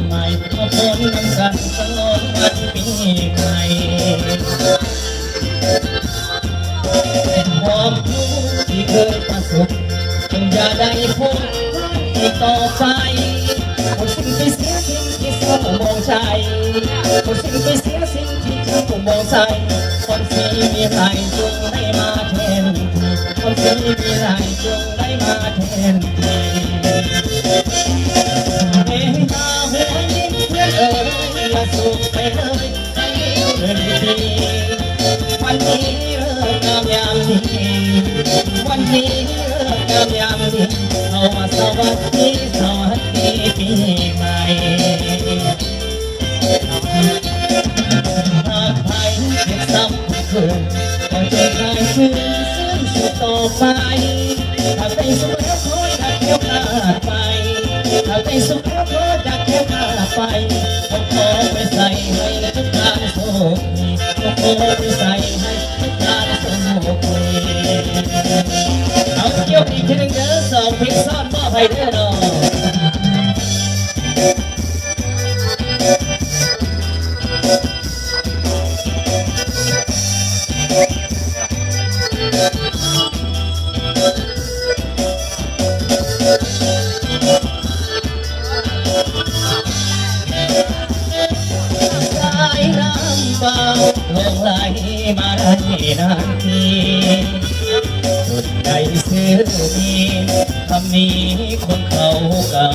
ใหม่มาพ้นน้ำกันตลอดวันปีใหม่ความทุกข์ที่เคยประสบจงอย่าได้พบอีกต่อไปคนสิ่งไปเสียสิ่งที่เศร้ามองใจคนสิ่งไปเสียสิ่งที่เศร้ามองใจคนที่มีใครจงได้มาแทนที่คนที่มีใครจงได้มาแทนที่เฮ้ยตาหัวยิ้มเพื่อนเอ๋ยมาสุขไปเลยให้เงินดีวันนี้เลิกงามยามดีวันนี้เลิกงามยามดีเอามาสวัสดีสวัสดีปีใหม่หากใครเจ็บซ้ำทุกคืนก็จงได้คืนซึ่งสุดต่อไปถ้าไปสุขแล้วคอยดักเที่ยวขาดไปถ้าไปสุขแล้วคอยดักเที่ยวขาดไปก็ขอไปใส่ให้ทุกการโชคดีก็ขอไปใส่ให้ทุกการโชคดีเอาเกี่ยวอีกทีหนึ่งเด้อสองเพลงซ่อนมอบให้เด้อเนาะสายน้ำเบาลงไหลมาได้นานทีสุดใจซื้อดีคำนี้คนเขาเก่า